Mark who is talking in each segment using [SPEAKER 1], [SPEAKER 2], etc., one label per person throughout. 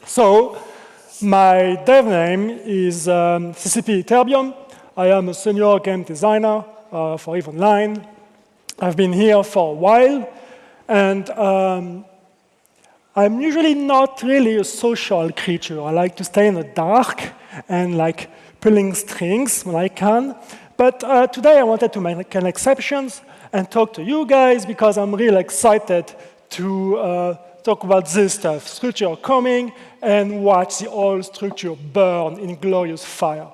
[SPEAKER 1] So, my dev name is CCP Ytterbium. I am a senior game designer for EVE Online. I've been here for a while, and I'm usually not really a social creature. I like to stay in the dark and like pulling strings when I can. But today I wanted to make an exception and talk to you guys because I'm really excited to talk about this stuff, structure coming, and watch the old structure burn in glorious fire.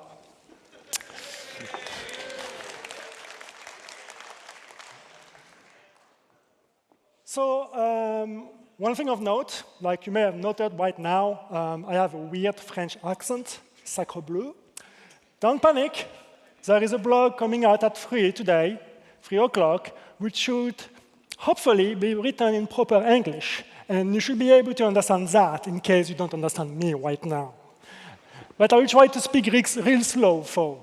[SPEAKER 1] So one thing of note, like you may have noted right now, I have a weird French accent, sacre bleu. Don't panic. There is a blog coming out at 3 today, 3 o'clock, which should hopefully be written in proper English. And you should be able to understand that in case you don't understand me right now. But I will try to speak real slow for.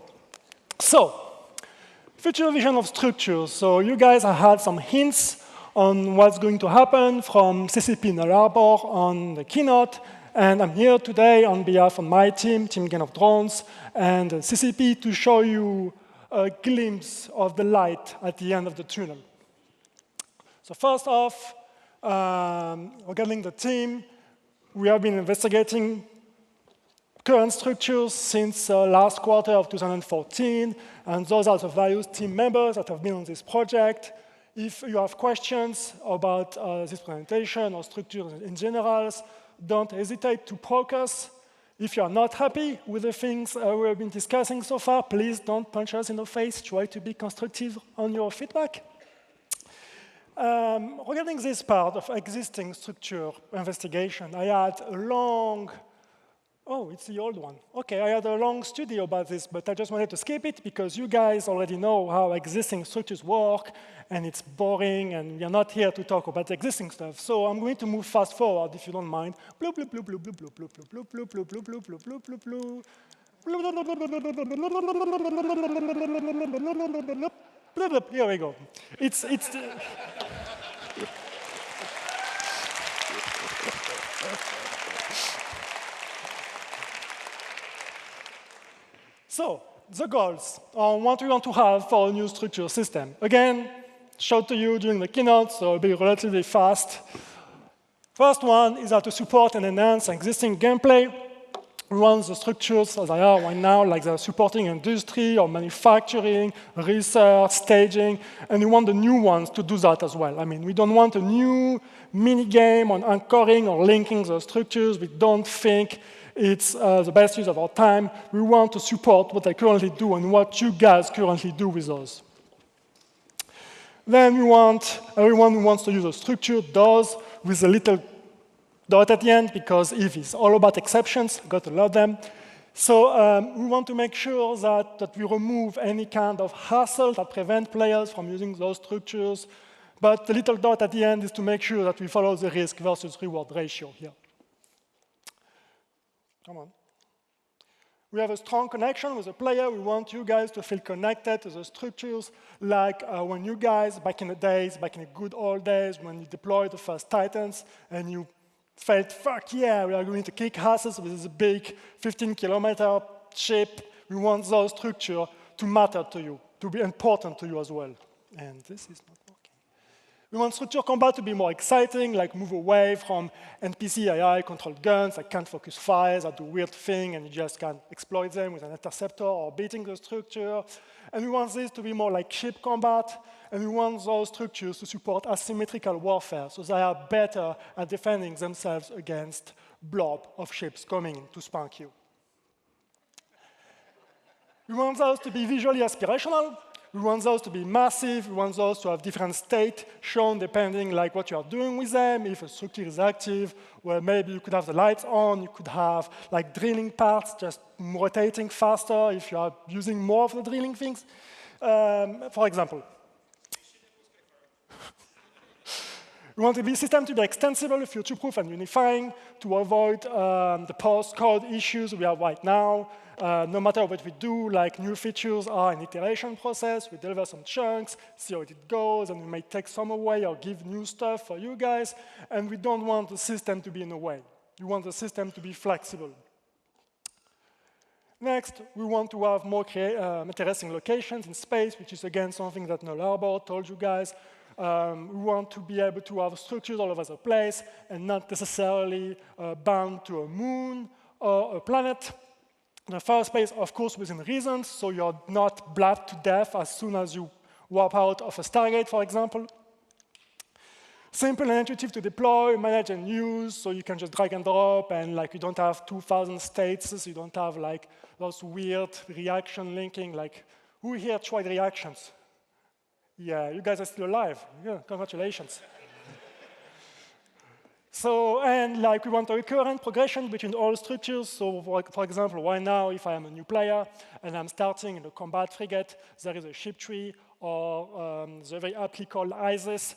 [SPEAKER 1] So, future vision of structures. So you guys have had some hints on what's going to happen from CCP Labor on the keynote. And I'm here today on behalf of my team, Team Game of Drones, and CCP to show you a glimpse of the light at the end of the tunnel. So first off, regarding the team, we have been investigating current structures since last quarter of 2014, and those are the various team members that have been on this project. If you have questions about this presentation or structures in general, don't hesitate to poke us. If you are not happy with the things we have been discussing so far, please don't punch us in the face. Try to be constructive on your feedback. Regarding this part of existing structure investigation, I had a long, oh, it's the old one. OK, I had a long study about this, but I just wanted to skip it because you guys already know how existing structures work, and it's boring, and we are not here to talk about existing stuff. So I'm going to move fast forward, if you don't mind. Bloop, bloop, bloop, bloop, bloop, bloop, bloop, bloop, bloop, bloop, bloop, bloop, bloop, bloop, bloop. Here we go. It's So, the goals on what we want to have for a new structure system. Again, showed to you during the keynote, so it'll be relatively fast. First one is to support and enhance existing gameplay. We want the structures as they are right now, like they're supporting industry or manufacturing, research, staging, and we want the new ones to do that as well. I mean, we don't want a new mini game on anchoring or linking the structures. We don't think it's the best use of our time. We want to support what they currently do and what you guys currently do with those. Then we want everyone who wants to use a structure does with a little dot at the end, because if it's all about exceptions, got to love them. So we want to make sure that we remove any kind of hassle that prevent players from using those structures. But the little dot at the end is to make sure that we follow the risk versus reward ratio here. Come on. We have a strong connection with the player. We want you guys to feel connected to the structures, like when you guys, back in the days, back in the good old days, when you deployed the first Titans, and you felt, fuck yeah, we are going to kick asses with this big 15-kilometer ship. We want those structures to matter to you, to be important to you as well. And this is not working. We want structure combat to be more exciting, like move away from NPC AI-controlled guns that can't focus fires, that do weird things, and you just can exploit them with an interceptor or beating the structure. And we want this to be more like ship combat, and we want those structures to support asymmetrical warfare, so they are better at defending themselves against blob of ships coming to spank you. We want those to be visually aspirational. We want those to be massive. We want those to have different state shown depending like what you are doing with them. If a structure is active, well, maybe you could have the lights on. You could have like drilling parts just rotating faster if you are using more of the drilling things, for example. We want the system to be extensible, future-proof, and unifying to avoid the post-code issues we have right now. No matter what we do, like new features are an iteration process. We deliver some chunks, see how it goes, and we may take some away or give new stuff for you guys. And we don't want the system to be in the way. You want the system to be flexible. Next, we want to have more interesting locations in space, which is, again, something that Labor told you guys. We want to be able to have structures all over the place and not necessarily bound to a moon or a planet. The first place, of course, within reason, so you're not blabbed to death as soon as you warp out of a Stargate, for example. Simple and intuitive to deploy, manage, and use, so you can just drag and drop, and like you don't have 2,000 states, so you don't have like those weird reaction linking, like who here tried reactions? Yeah, you guys are still alive. Yeah, congratulations. So, and like we want a recurrent progression between all structures. So for example, right now, if I am a new player and I'm starting in a combat frigate, there is a ship tree or the very aptly called ISIS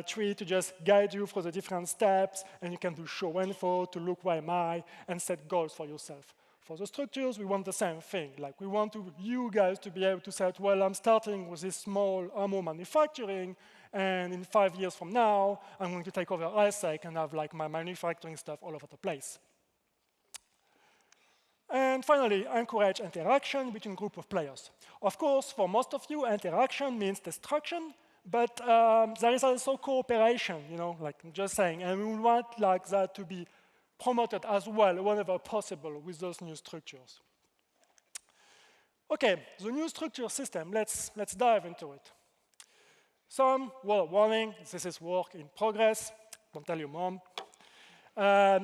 [SPEAKER 1] tree to just guide you through the different steps, and you can do show info to look where am I and set goals for yourself. For the structures, we want the same thing. Like we want you guys to be able to say, well, I'm starting with this small ammo manufacturing, and in 5 years from now, I'm going to take over ISEC and have like my manufacturing stuff all over the place. And finally, encourage interaction between group of players. Of course, for most of you, interaction means destruction, but there is also cooperation, like I'm just saying, and we want like that to be promoted as well whenever possible with those new structures. Okay, the new structure system, let's dive into it. Some, well, warning, this is work in progress, don't tell your mom.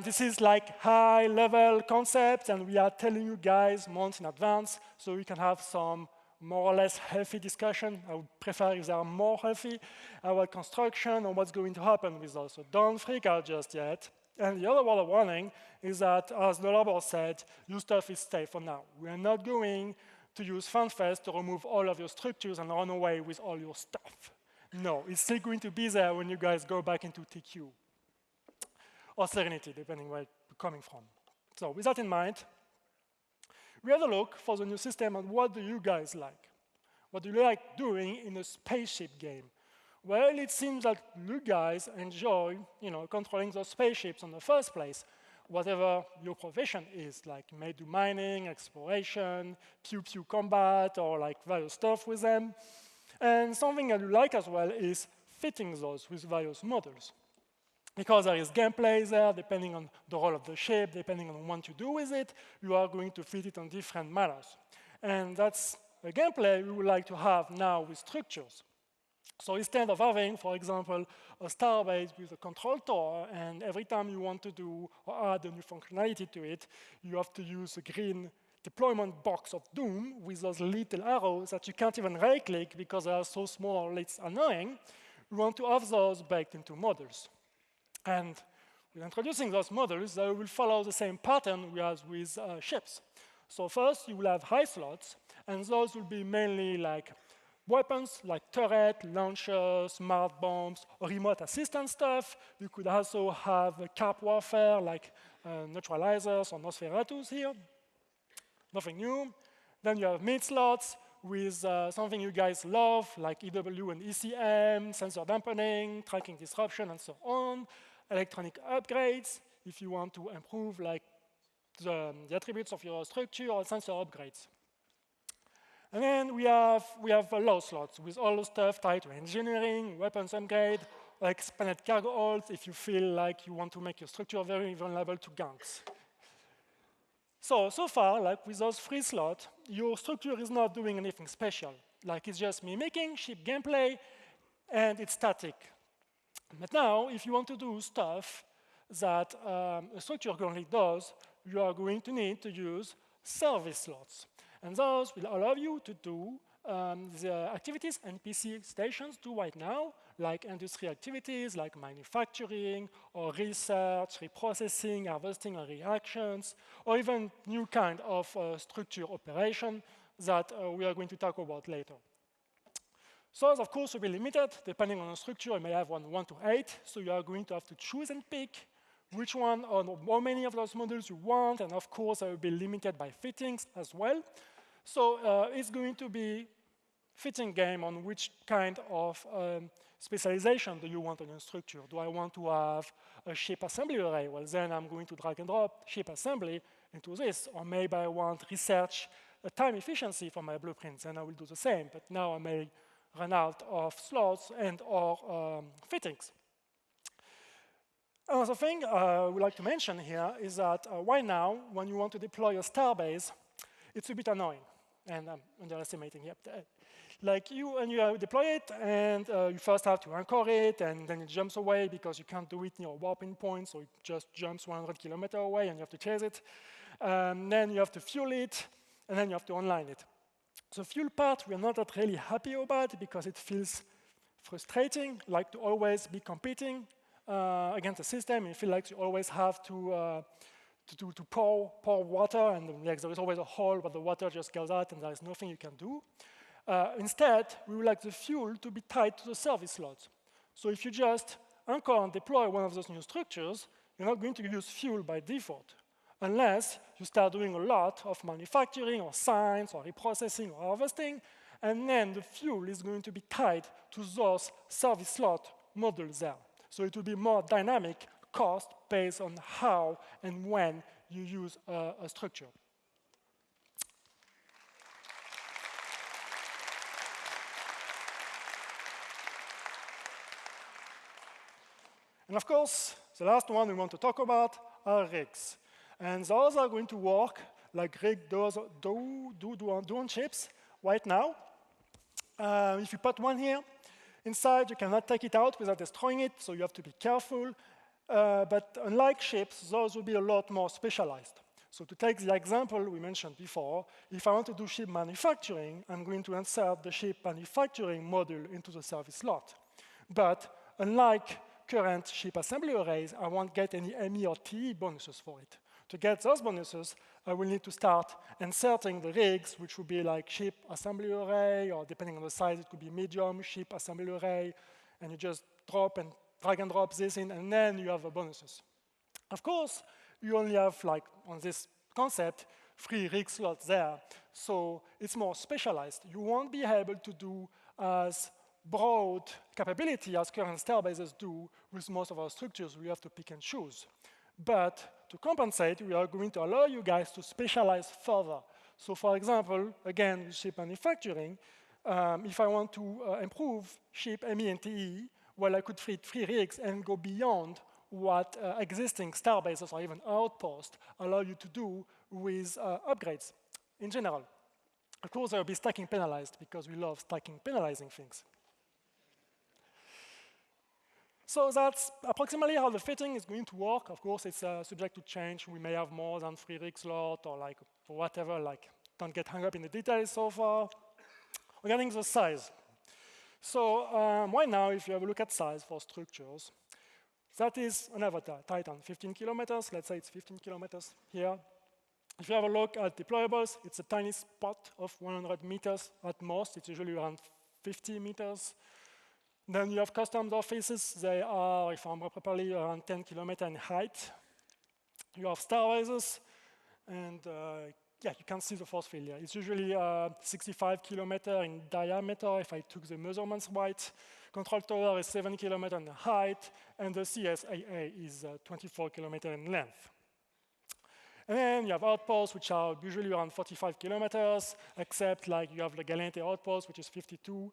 [SPEAKER 1] This is like high-level concepts, and we are telling you guys months in advance, so we can have some more or less healthy discussion. I would prefer if they are more healthy about construction or what's going to happen with those. So don't freak out just yet. And the other word of warning is that, as the Labor said, your stuff is safe for now. We are not going to use Fanfest to remove all of your structures and run away with all your stuff. No, it's still going to be there when you guys go back into TQ. Or Serenity, depending where you're coming from. So with that in mind, we had a look for the new system and what do you guys like? What do you like doing in a spaceship game? Well, it seems that you guys enjoy, controlling those spaceships in the first place, whatever your profession is, like you may do mining, exploration, pew-pew combat, or like various stuff with them. And something that you like as well is fitting those with various models. Because there is gameplay there, depending on the role of the ship, depending on what you do with it, you are going to fit it on different manners. And that's a gameplay we would like to have now with structures. So instead of having, for example, a starbase with a control tower, and every time you want to do or add a new functionality to it, you have to use a green deployment box of doom with those little arrows that you can't even right-click because they are so small, it's annoying. We want to have those baked into models. And with introducing those models, they will follow the same pattern we have with ships. So first, you will have high slots, and those will be mainly like weapons, like turret, launchers, smart bombs, or remote assistance stuff. You could also have cap warfare, like neutralizers or Nosferatus here. Nothing new. Then you have mid slots with something you guys love, like EW and ECM, sensor dampening, tracking disruption, and so on. Electronic upgrades, if you want to improve like the attributes of your structure, or sensor upgrades. And then we have low slots with all the stuff tied to engineering, weapons upgrade, or expanded cargo holds if you feel like you want to make your structure very vulnerable to ganks. So far, like with those 3 slots, your structure is not doing anything special. Like it's just mimicking ship gameplay, and it's static. But now, if you want to do stuff that a structure currently does, you are going to need to use service slots. And those will allow you to do the activities NPC stations do right now, like industry activities, like manufacturing, or research, reprocessing, harvesting, or reactions, or even new kind of structure operation that we are going to talk about later. So, of course, will be limited. Depending on the structure, you may have 1 to 8, so you are going to have to choose and pick which one or how many of those models you want, and of course, they will be limited by fittings as well. So it's going to be fitting game on which kind of specialization do you want in your structure. Do I want to have a ship assembly array? Well, then I'm going to drag and drop ship assembly into this. Or maybe I want research time efficiency for my blueprints, and I will do the same. But now I may run out of slots and or fittings. Another thing I would like to mention here is that right now, when you want to deploy a starbase, it's a bit annoying. And I'm underestimating here. Like you deploy it, and you first have to anchor it, and then it jumps away because you can't do it near a warping point, so it just jumps 100 kilometers away, and you have to chase it. Then you have to fuel it, and then you have to online it. The fuel part, we're not that really happy about because it feels frustrating, like to always be competing against the system. You feel like you always have to pour water, and like, there is always a hole where the water just goes out, and there is nothing you can do. Instead, we would like the fuel to be tied to the service slots. So if you just anchor and deploy one of those new structures, you're not going to use fuel by default, unless you start doing a lot of manufacturing or science or reprocessing or harvesting, and then the fuel is going to be tied to those service slot modules there. So it will be more dynamic cost based on how and when you use a structure. And of course, the last one we want to talk about are rigs. And those are going to work like rig do on chips right now. If you put one here, inside you cannot take it out without destroying it, so you have to be careful. But unlike ships, those will be a lot more specialized. So to take the example we mentioned before, if I want to do ship manufacturing, I'm going to insert the ship manufacturing module into the service slot. But unlike current ship assembly arrays, I won't get any ME or TE bonuses for it. To get those bonuses, I will need to start inserting the rigs, which would be like ship assembly array, or depending on the size, it could be medium ship assembly array, and you just drag and drop this in, and then you have the bonuses. Of course, you only have, like, on this concept, 3 rig slots there, so it's more specialized. You won't be able to do as broad capability as current starbases do with most of our structures. We have to pick and choose. But to compensate, we are going to allow you guys to specialize further. So for example, again, with ship manufacturing, if I want to improve ship ME and TE, well, I could fit 3 rigs and go beyond what existing starbases or even outposts allow you to do with upgrades in general. Of course, there will be stacking penalized because we love stacking penalizing things. So that's approximately how the fitting is going to work. Of course, it's subject to change. We may have more than 3 rig slots or like whatever. Like, don't get hung up in the details so far. Regarding the size. So right now, if you have a look at size for structures, that is an avatar, Titan, 15 kilometers. Let's say it's 15 kilometers here. If you have a look at deployables, it's a tiny spot of 100 meters at most. It's usually around 50 meters. Then you have custom offices. They are, if I remember properly, around 10 kilometers in height. You have starbases, and yeah, you can see the force field here. It's usually 65 kilometers in diameter, if I took the measurements right. Control tower is 7 kilometers in height, and the CSAA is 24 kilometers in length. And then you have outposts, which are usually around 45 kilometers, except like you have the Galente outpost, which is 52.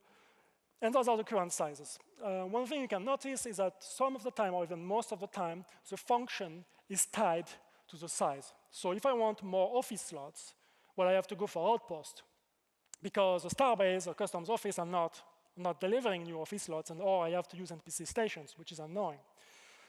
[SPEAKER 1] And those are the current sizes. One thing you can notice is that some of the time, or even most of the time, the function is tied to the size. So if I want more office slots, well, I have to go for outpost, because the starbase or customs office are not delivering new office slots, and or I have to use NPC stations, which is annoying.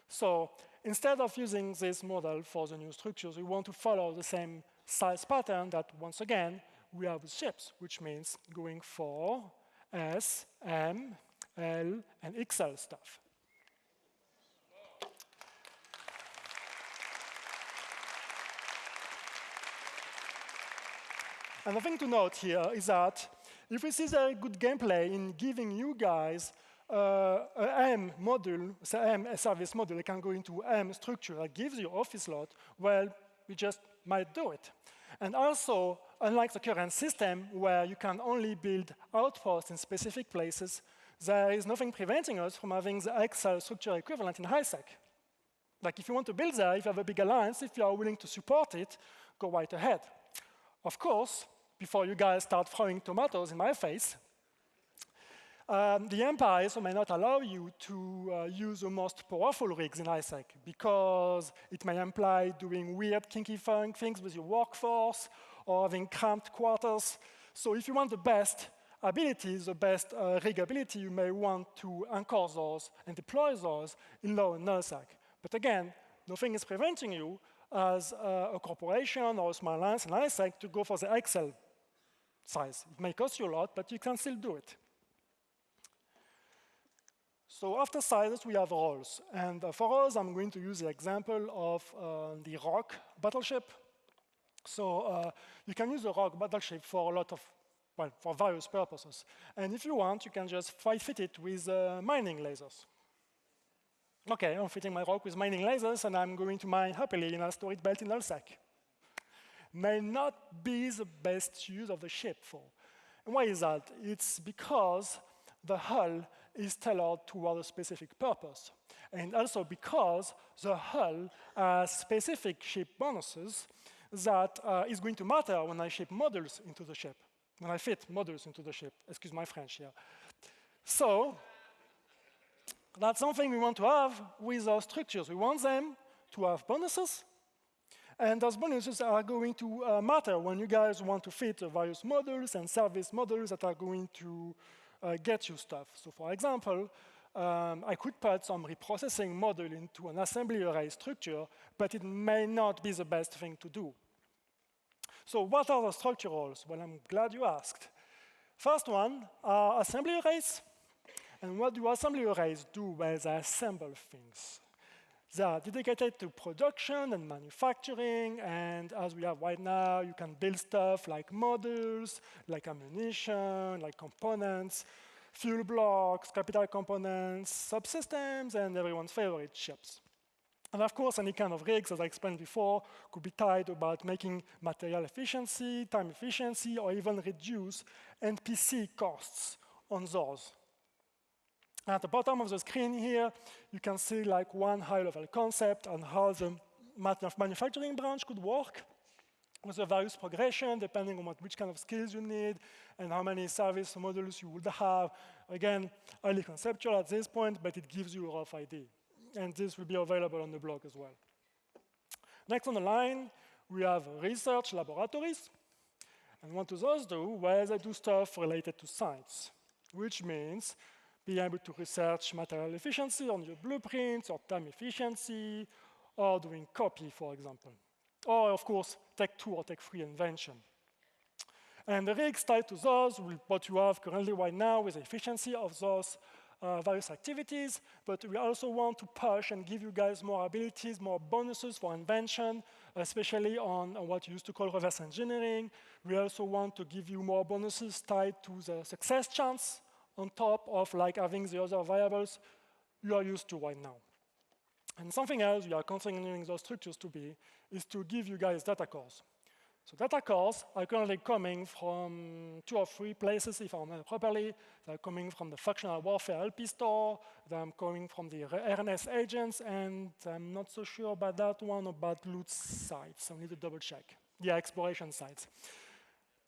[SPEAKER 1] So instead of using this model for the new structures, we want to follow the same size pattern that, once again, we have with ships, which means going for S, M, L, and XL stuff. And the thing to note here is that if we see very good gameplay in giving you guys a M module, so M service module, it can go into M structure that gives you office slot, well, we just might do it. And also, unlike the current system where you can only build outposts in specific places, there is nothing preventing us from having the Excel structure equivalent in HiSec. Like if you want to build there, if you have a big alliance, if you are willing to support it, go right ahead. Of course, before you guys start throwing tomatoes in my face, the empires may not allow you to use the most powerful rigs in HiSec because it may imply doing weird, kinky things with your workforce or having cramped quarters. So if you want the best abilities, the best rig ability, you may want to anchor those and deploy those in low and nullsec. But again, nothing is preventing you as a corporation or a small alliance in HiSec to go for the Excel size. It may cost you a lot, but you can still do it. So after sizes, we have roles. And for roles, I'm going to use the example of the rock battleship. So you can use the rock battleship for a lot of, well, for various purposes. And if you want, you can just fit it with mining lasers. OK, I'm fitting my rock with mining lasers, and I'm going to mine happily in a storage belt in nullsec. May not be the best use of the ship for. And why is that? It's because the hull is tailored toward a specific purpose. And also because the hull has specific ship bonuses that is going to matter when I ship modules into the ship, when I fit modules into the ship. Excuse my French here. So that's something we want to have with our structures. We want them to have bonuses. And those bonuses are going to matter when you guys want to fit various modules and service modules that are going to get you stuff. So for example, I could put some reprocessing module into an assembly array structure, but it may not be the best thing to do. So what are the structure roles? Well, I'm glad you asked. First one are assembly arrays. And what do assembly arrays do? Well, they assemble things. They are dedicated to production and manufacturing, and as we have right now, you can build stuff like modules, like ammunition, like components, fuel blocks, capital components, subsystems, and everyone's favorite chips. And of course, any kind of rigs, as I explained before, could be tied about making material efficiency, time efficiency, or even reduce NPC costs on those. At the bottom of the screen here, you can see like one high-level concept on how the manufacturing branch could work with a various progression, depending on which kind of skills you need and how many service modules you would have. Again, highly conceptual at this point, but it gives you a rough idea. And this will be available on the blog as well. Next on the line, we have research laboratories. And what do those do? Well, they do stuff related to science, which means being able to research material efficiency on your blueprints, or time efficiency, or doing copy, for example. Or, of course, Tech 2 or Tech 3 invention. And the rigs tied to those, what you have currently right now with the efficiency of those various activities, but we also want to push and give you guys more abilities, more bonuses for invention, especially on what you used to call reverse engineering. We also want to give you more bonuses tied to the success chance on top of like having the other variables you are used to right now. And something else we are considering those structures to be is to give you guys data cores. So data cores are currently coming from 2 or 3 places, if I remember properly. They're coming from the Functional Warfare LP store, they're coming from the RNS agents, and I'm not so sure about that one, about loot sites. I need to double check. Yeah, exploration sites.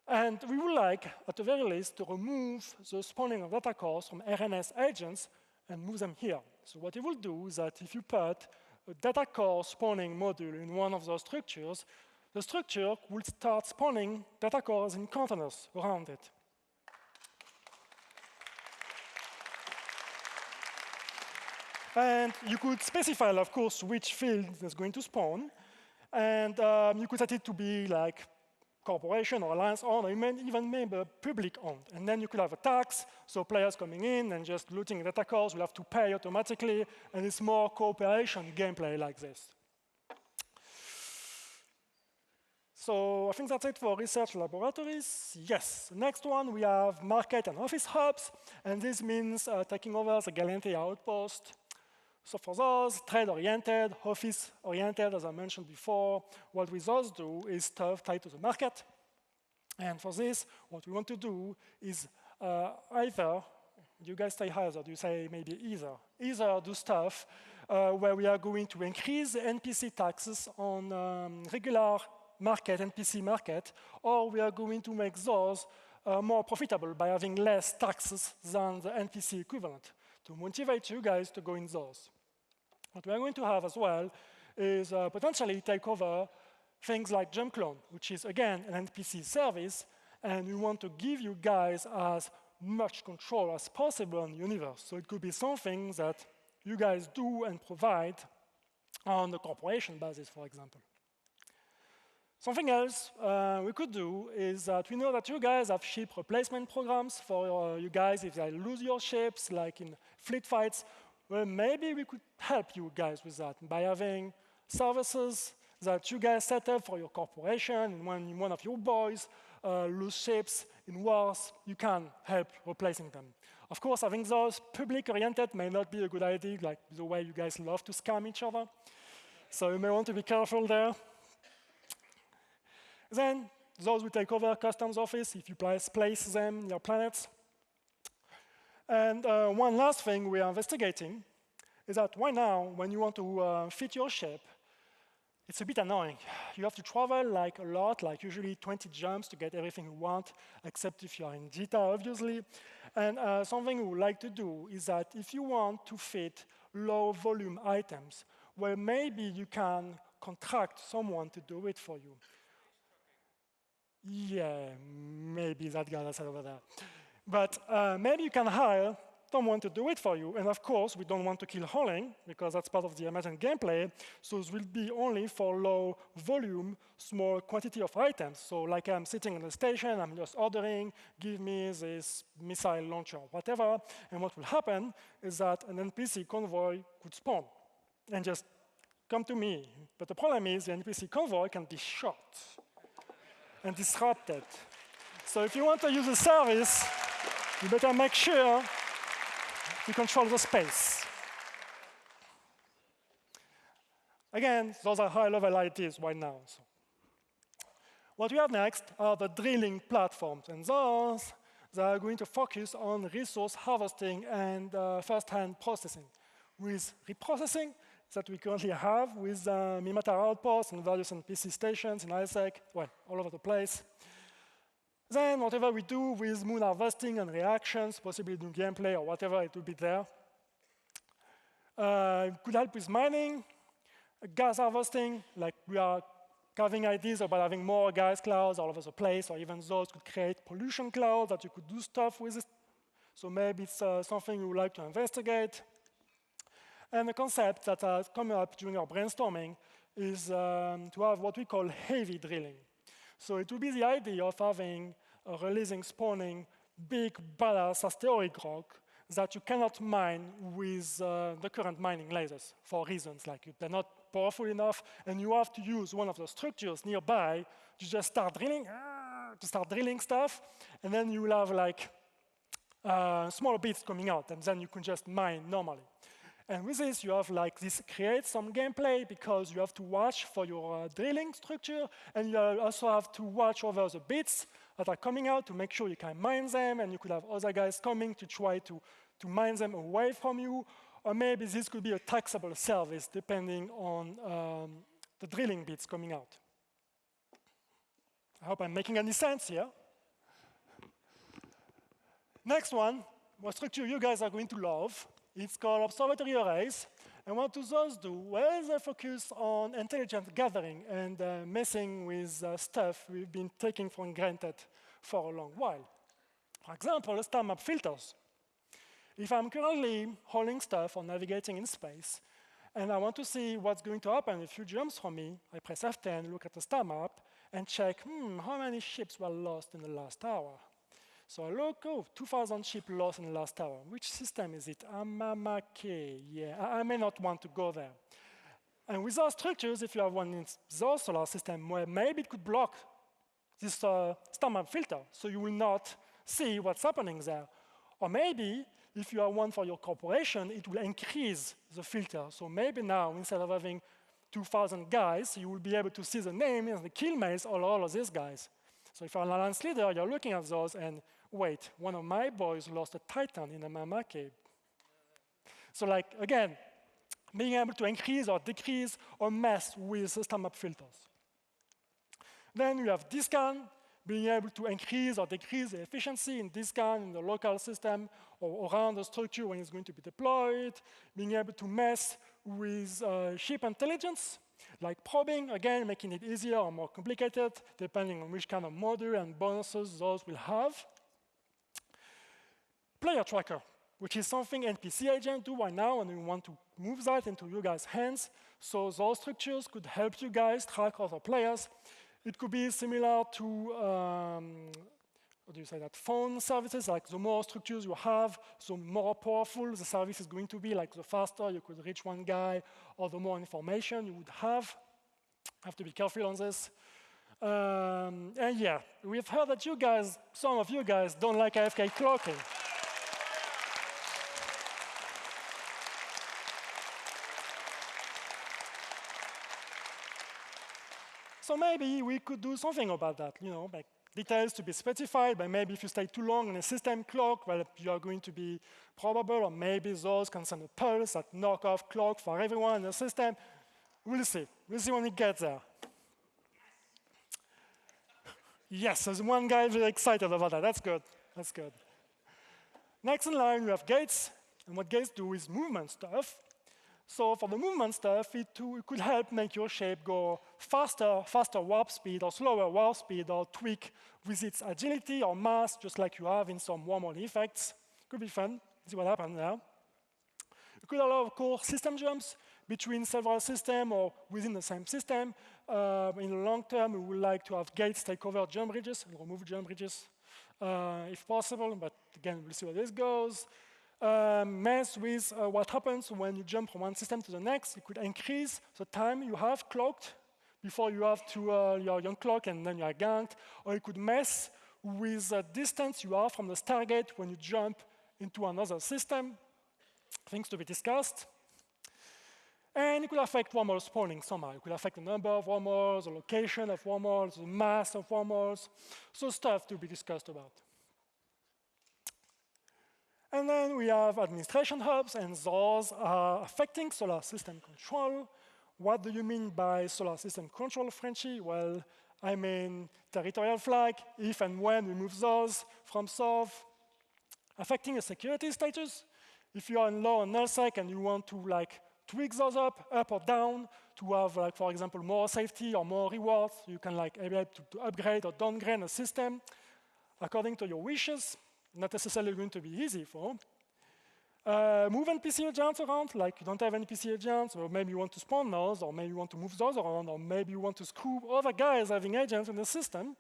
[SPEAKER 1] And we would like, at the very least, to remove the spawning of data cores from RNS agents and move them here. So what it will do is that if you put a data core spawning module in one of those structures, the structure will start spawning data cores in containers around it. And you could specify, of course, which field is going to spawn. And you could set it to be like corporation or alliance owned, or even maybe public owned. And then you could have a tax, so players coming in and just looting data cores will have to pay automatically, and it's more cooperation gameplay like this. So I think that's it for research laboratories. Yes, next one we have market and office hubs, and this means taking over the Gallente outpost. So for those, trade-oriented, office-oriented, as I mentioned before, what we those do is stuff tied to the market. And for this, what we want to do is either, do you guys say either? Do you say maybe either? Either do stuff where we are going to increase the NPC taxes on regular market, NPC market, or we are going to make those more profitable by having less taxes than the NPC equivalent to motivate you guys to go in those. What we are going to have as well is potentially take over things like jump clone, which is, again, an NPC service, and we want to give you guys as much control as possible on the universe. So it could be something that you guys do and provide on the corporation basis, for example. Something else we could do is that we know that you guys have ship replacement programs for you guys if you lose your ships, like in fleet fights. Well, maybe we could help you guys with that by having services that you guys set up for your corporation, and when one of your boys lose ships in wars, you can help replacing them. Of course, having those public-oriented may not be a good idea, like the way you guys love to scam each other. So you may want to be careful there. Then those will take over customs office if you place them in your planets. And one last thing we are investigating is that right now, when you want to fit your ship, it's a bit annoying. You have to travel like a lot, like usually 20 jumps to get everything you want, except if you are in Jita, obviously. And something we would like to do is that if you want to fit low-volume items, well, maybe you can contract someone to do it for you. Yeah, maybe that guy that's over there. But maybe you can hire someone to do it for you. And of course, we don't want to kill hauling, because that's part of the Imagine gameplay. So it will be only for low volume, small quantity of items. So like I'm sitting in the station, I'm just ordering, give me this missile launcher, whatever. And what will happen is that an NPC convoy could spawn and just come to me. But the problem is the NPC convoy can be shot and disrupted. So if you want to use a service, you better make sure you control the space. Again, those are high-level ideas right now. So what we have next are the drilling platforms, and those they are going to focus on resource harvesting and first-hand processing. With reprocessing that we currently have with Mimata outposts and various NPC stations in ISEC, well, all over the place. Then whatever we do with moon harvesting and reactions, possibly new gameplay or whatever, it will be there. It could help with mining, gas harvesting, like we are having ideas about having more gas clouds all over the place, or even those could create pollution clouds that you could do stuff with. So maybe it's something you would like to investigate. And the concept that has come up during our brainstorming is to have what we call heavy drilling. So it would be the idea of having releasing, spawning big, badass asteroid rock that you cannot mine with the current mining lasers for reasons like they're not powerful enough, and you have to use one of the structures nearby to just start drilling stuff, and then you will have like small bits coming out, and then you can just mine normally. And with this, you have like this creates some gameplay because you have to watch for your drilling structure, and you also have to watch over the bits that are coming out to make sure you can mine them, and you could have other guys coming to try to mine them away from you, or maybe this could be a taxable service depending on the drilling bits coming out. I hope I'm making any sense here. Next one, what structure you guys are going to love. It's called observatory arrays. And what do those do? Well, they focus on intelligence gathering and messing with stuff we've been taking for granted for a long while. For example, star map filters. If I'm currently hauling stuff or navigating in space, and I want to see what's going to happen if a few jumps from me, I press F10, look at the star map, and check, how many ships were lost in the last hour? So I look, 2,000 ships lost in the last hour. Which system is it? Amamake. Yeah, I may not want to go there. And with those structures, if you have one in the solar system, where maybe it could block this star map filter, so you will not see what's happening there. Or maybe if you have one for your corporation, it will increase the filter. So maybe now, instead of having 2,000 guys, you will be able to see the name and the kill mails of all of these guys. So if you're an alliance leader, you're looking at those and, wait, one of my boys lost a Titan in a Mama cave. So like, again, being able to increase or decrease or mess with system map filters. Then you have DScan, being able to increase or decrease the efficiency in DScan in the local system or around the structure when it's going to be deployed, being able to mess with ship intelligence, like probing, again, making it easier or more complicated, depending on which kind of module and bonuses those will have. Player tracker, which is something NPC agents do right now, and we want to move that into you guys' hands. So those structures could help you guys track other players. It could be similar to, what do you say, that phone services, like the more structures you have, the more powerful the service is going to be, like the faster you could reach one guy, or the more information you would have. Have to be careful on this. And yeah, we've heard that you guys, some of you guys, don't like AFK clocking. So maybe we could do something about that, like details to be specified, but maybe if you stay too long in a system clock, well, you are going to be probable, or maybe those can send a pulse that knock off clock for everyone in the system. We'll see. We'll see when we get there. Yes, there's one guy very excited about that. That's good. That's good. Next in line, we have gates. And what gates do is movement stuff. So for the movement stuff, it could help make your shape go faster warp speed, or slower warp speed, or tweak with its agility or mass, just like you have in some wormhole effects. Could be fun. See what happens now. You could allow, of course, system jumps between several systems or within the same system. In the long term, we would like to have gates take over jump bridges and remove jump bridges if possible. But again, we'll see where this goes. Mess with what happens when you jump from one system to the next. It could increase the time you have clocked before you have to your unclock and then you are ganked. Or it could mess with the distance you are from the Stargate when you jump into another system. Things to be discussed. And it could affect wormhole spawning somehow. It could affect the number of wormholes, the location of wormholes, the mass of wormholes. So stuff to be discussed about. And then we have administration hubs, and those are affecting solar system control. What do you mean by solar system control, Frenchy? Well, I mean territorial flag, if and when we move those from south. Affecting the security status. If you are in low and nullsec and you want to tweak those up or down to have, for example, more safety or more rewards, you can be able to upgrade or downgrade a system according to your wishes. Not necessarily going to be easy for. Move NPC agents around, like you don't have NPC agents, or maybe you want to spawn those, or maybe you want to move those around, or maybe you want to screw other guys having agents in the system.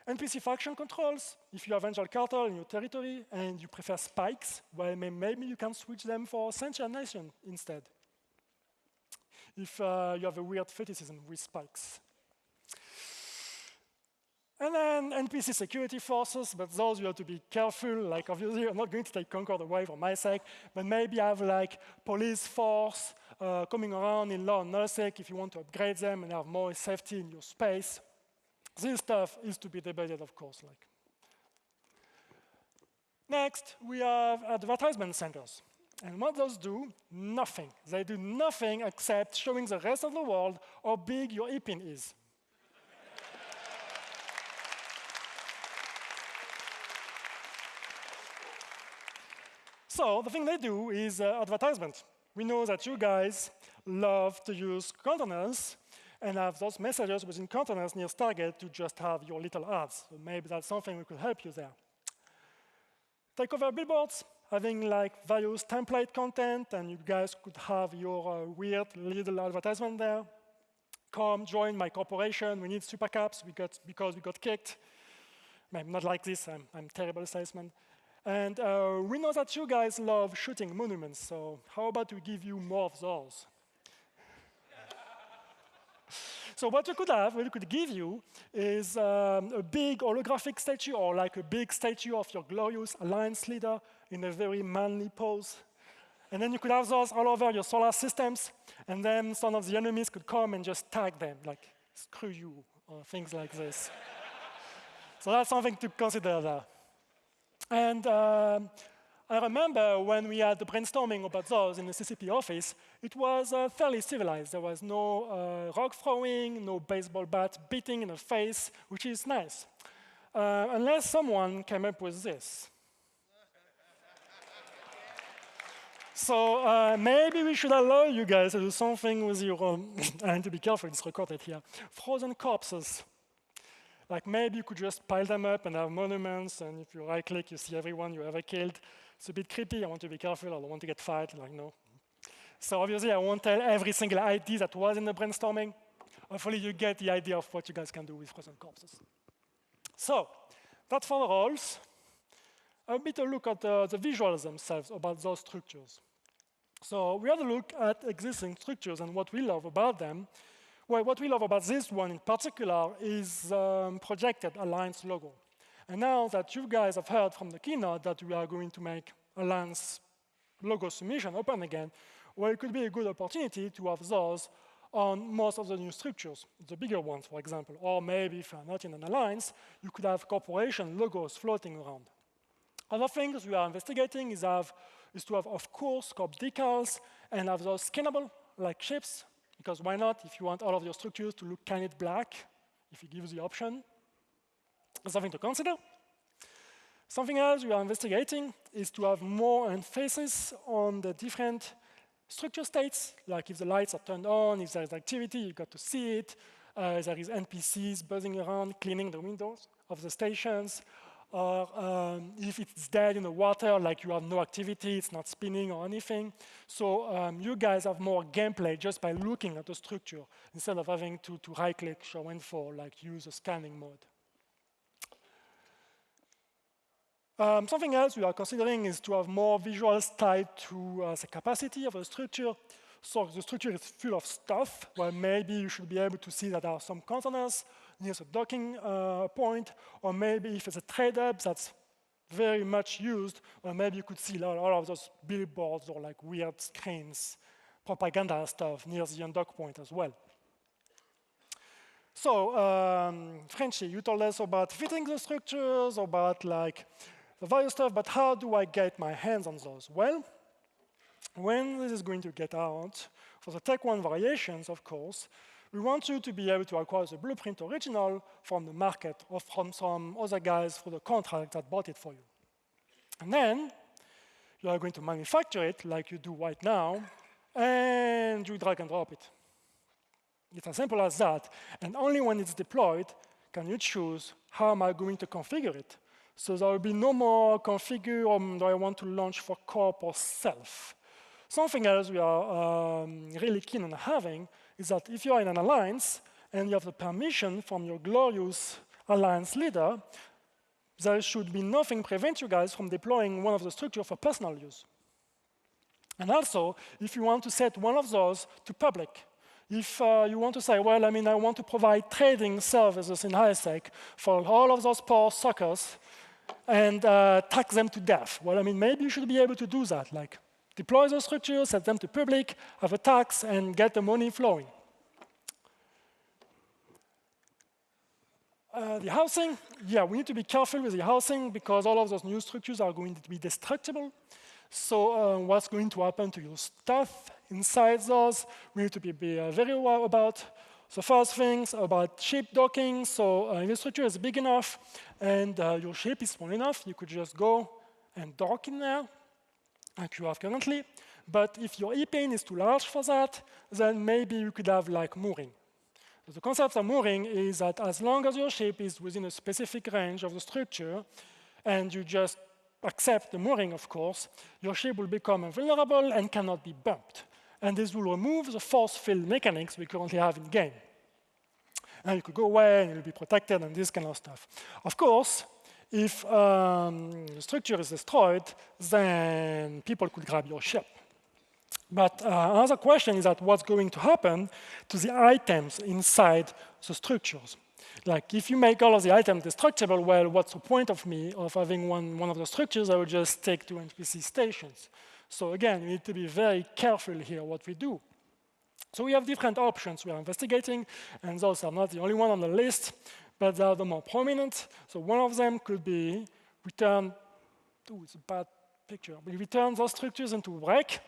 [SPEAKER 1] NPC faction controls, if you have Angel Cartel in your territory and you prefer spikes, well, maybe you can switch them for Sentient Nation instead. If you have a weird fetishism with spikes. And then NPC security forces, but those you have to be careful. Like obviously, I'm not going to take Concord away for my sake, but maybe have police force coming around in low and nullsec if you want to upgrade them and have more safety in your space. This stuff is to be debated, of course. Next, we have advertisement centers. And what those do? Nothing. They do nothing except showing the rest of the world how big your EPIN is. So the thing they do is advertisement. We know that you guys love to use containers and have those messages within containers near Stargate to just have your little ads. So maybe that's something we could help you there. Take over billboards, having various template content, and you guys could have your weird little advertisement there. Come join my corporation. We need super caps because we got kicked. Maybe not like this. I'm terrible salesman. And we know that you guys love shooting monuments, so how about we give you more of those? So what we could give you is a big holographic statue, or like a big statue of your glorious alliance leader in a very manly pose. And then you could have those all over your solar systems, and then some of the enemies could come and just tag them, like, screw you, or things like this. So that's something to consider there. And I remember when we had the brainstorming about those in the CCP office, it was fairly civilized. There was no rock throwing, no baseball bat beating in the face, which is nice. Unless someone came up with this. So maybe we should allow you guys to do something with your, I need to be careful, it's recorded here, frozen corpses. Like maybe you could just pile them up and have monuments, and if you right-click, you see everyone you ever killed. It's a bit creepy, I want to be careful, I don't want to get fired, like no. So obviously I won't tell every single idea that was in the brainstorming. Hopefully you get the idea of what you guys can do with frozen corpses. So, that's for the roles. A bit of look at the visuals themselves about those structures. So we had a look at existing structures and what we love about them. Well, what we love about this one in particular is projected Alliance logo. And now that you guys have heard from the keynote that we are going to make Alliance logo submission open again, well, it could be a good opportunity to have those on most of the new structures, the bigger ones, for example. Or maybe if you're not in an alliance, you could have corporation logos floating around. Other things we are investigating is to have, of course, scope decals and have those skinnable, like ships, because why not, if you want all of your structures to look kind of black, if you give the option. Something to consider. Something else we are investigating is to have more emphasis on the different structure states, like if the lights are turned on, if there is activity, you've got to see it. There is NPCs buzzing around, cleaning the windows of the stations. Or if it's dead in the water, like you have no activity, it's not spinning or anything. So you guys have more gameplay just by looking at the structure, instead of having to right-click, show info, like use a scanning mode. Something else we are considering is to have more visuals tied to the capacity of the structure. So if the structure is full of stuff, well, maybe you should be able to see that there are some containers near the docking point, or maybe if it's a trade hub that's very much used, or maybe you could see all of those billboards or like weird screens, propaganda stuff near the undock point as well. So, Frenchy, you told us about fitting the structures, about like the various stuff, but how do I get my hands on those? Well, when this is going to get out, for the Tech 1 variations, of course, we want you to be able to acquire the blueprint original from the market or from some other guys for the contract that bought it for you. And then you are going to manufacture it like you do right now, and you drag and drop it. It's as simple as that. And only when it's deployed can you choose how am I going to configure it. So there will be no more configure do I want to launch for corp or self. Something else we are really keen on having is that if you are in an alliance and you have the permission from your glorious alliance leader, there should be nothing prevent you guys from deploying one of the structures for personal use. And also, if you want to set one of those to public, if you want to say, well, I mean, I want to provide trading services in high-sec for all of those poor suckers and tax them to death. Well, I mean, maybe you should be able to do that, like deploy those structures, set them to public, have a tax, and get the money flowing. The housing, yeah, we need to be careful with the housing because all of those new structures are going to be destructible. So what's going to happen to your stuff inside those, we need to be very aware about. So first things about ship docking. So if the structure is big enough and your ship is small enough, you could just go and dock in there, like you have currently. But if your E-pin is too large for that, then maybe you could have like mooring. The concept of mooring is that as long as your ship is within a specific range of the structure, and you just accept the mooring, of course, your ship will become invulnerable and cannot be bumped. And this will remove the force field mechanics we currently have in game. And you could go away and you'll be protected and this kind of stuff. Of course, if the structure is destroyed, then people could grab your ship. But another question is that what's going to happen to the items inside the structures? Like, if you make all of the items destructible, well, what's the point of me of having one of the structures? I will just take 2 NPC stations. So again, we need to be very careful here what we do. So we have different options we are investigating, and those are not the only one on the list, but they are the more prominent. So one of them could be return, it's a bad picture, we return those structures into wreck,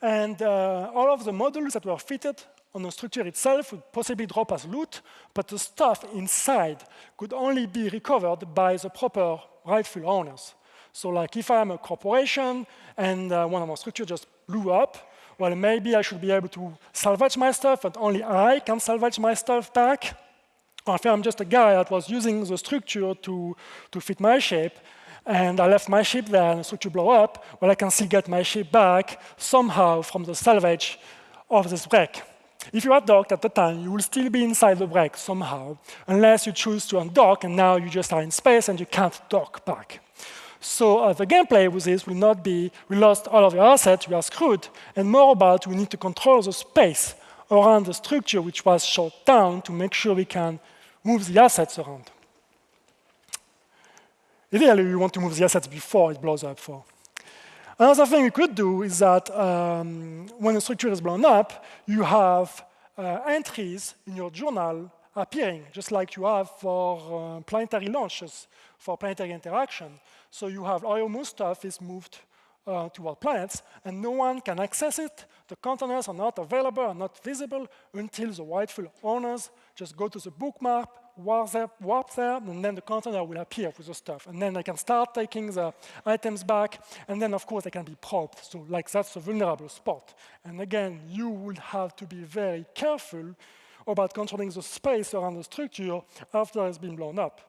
[SPEAKER 1] and all of the modules that were fitted on the structure itself would possibly drop as loot, but the stuff inside could only be recovered by the proper rightful owners. So like if I'm a corporation and one of my structures just blew up, well, maybe I should be able to salvage my stuff, but only I can salvage my stuff back. Or if I'm just a guy that was using the structure to fit my ship, and I left my ship there and the structure blew up, well, I can still get my ship back somehow from the salvage of this wreck. If you are docked at the time, you will still be inside the wreck somehow, unless you choose to undock, and now you just are in space and you can't dock back. So the gameplay with this will not be, we lost all of your assets, we are screwed, and more about we need to control the space around the structure which was shut down to make sure we can move the assets around. Ideally, we want to move the assets before it blows up. Another thing we could do is that when a structure is blown up, you have entries in your journal appearing, just like you have for planetary launches, for planetary interaction. So you have all your move stuff is moved toward planets, and no one can access it. The containers are not available, are not visible until the rightful owners just go to the bookmark, warp there, and then the container will appear with the stuff. And then they can start taking the items back, and then of course they can be probed. So like that's a vulnerable spot. And again, you would have to be very careful about controlling the space around the structure after it's been blown up.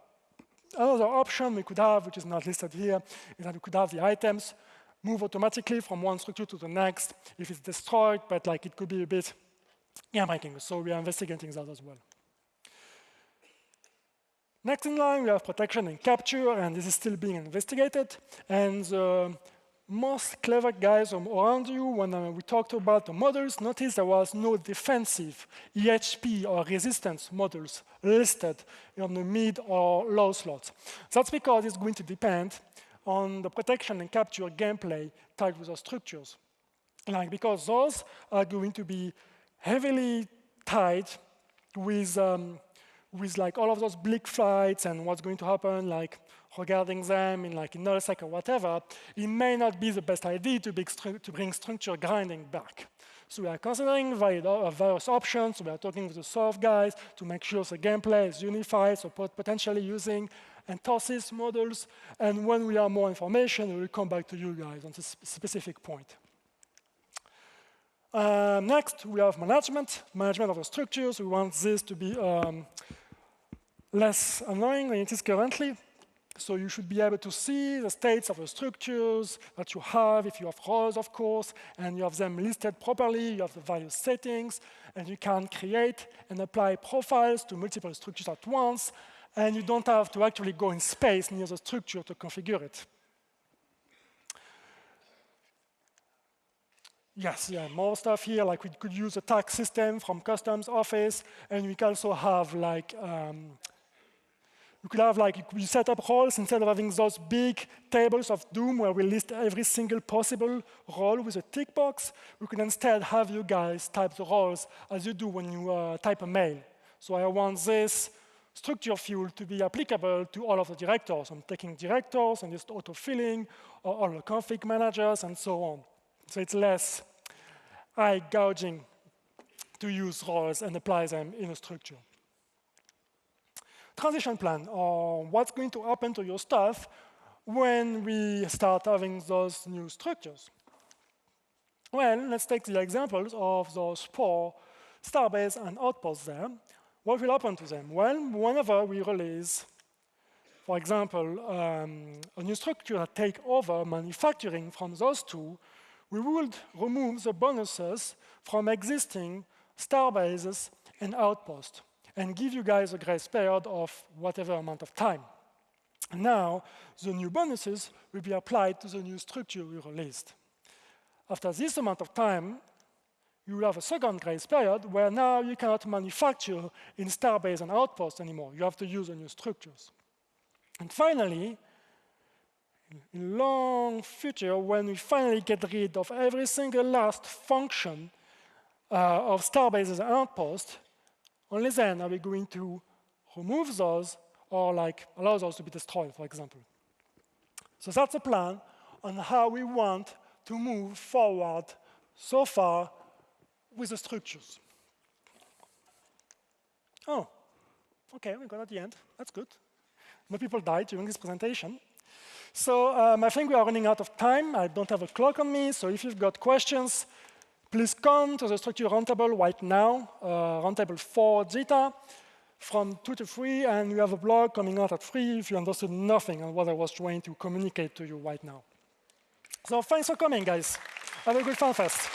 [SPEAKER 1] Another option we could have, which is not listed here, is that we could have the items move automatically from one structure to the next if it's destroyed, but like it could be a bit game-breaking. So we are investigating that as well. Next in line, we have protection and capture, and this is still being investigated. And the most clever guys around you, when we talked about the models, noticed there was no defensive EHP or resistance models listed on the mid or low slots. That's because it's going to depend on the protection and capture gameplay tied with the structures. Like, because those are going to be heavily tied with like all of those bleak flights and what's going to happen, like regarding them in like in nullsec or whatever, it may not be the best idea to bring structure grinding back. So we are considering various options. We are talking with the soft guys to make sure the gameplay is unified, so potentially using entosis models. And when we have more information, we will come back to you guys on this specific point. Next, we have management of the structures. We want this to be less annoying than it is currently. So you should be able to see the states of the structures that you have, if you have roles, of course, and you have them listed properly, you have the various settings, and you can create and apply profiles to multiple structures at once, and you don't have to actually go in space near the structure to configure it. Yes, yeah, more stuff here, like we could use a tag system from customs office, and we can also have like, you set up roles instead of having those big tables of doom where we list every single possible role with a tick box. We can instead have you guys type the roles as you do when you type a mail. So I want this structure field to be applicable to all of the directors. I'm taking directors and just auto-filling, or all the config managers, and so on. So it's less eye gouging to use roles and apply them in a structure. Transition plan, or what's going to happen to your stuff when we start having those new structures. Well, let's take the examples of those 4 starbase and outposts there. What will happen to them? Well, whenever we release, for example, a new structure that take over manufacturing from those 2, we would remove the bonuses from existing starbases and outposts, and give you guys a grace period of whatever amount of time. Now, the new bonuses will be applied to the new structure we released. after this amount of time, you will have a second grace period where now you cannot manufacture in starbase and outposts anymore. You have to use the new structures. And finally, in long future, when we finally get rid of every single last function of starbases and outposts, only then are we going to remove those or like allow those to be destroyed, for example. So that's the plan on how we want to move forward so far with the structures. Oh, OK, we got at the end. That's good. No people died during this presentation. So I think we are running out of time. I don't have a clock on me, so if you've got questions, please come to the structure roundtable right now, roundtable 4 Zeta, from 2 to 3, and we have a blog coming out at 3 if you understood nothing on what I was trying to communicate to you right now. So thanks for coming, guys. Have a good Fanfest.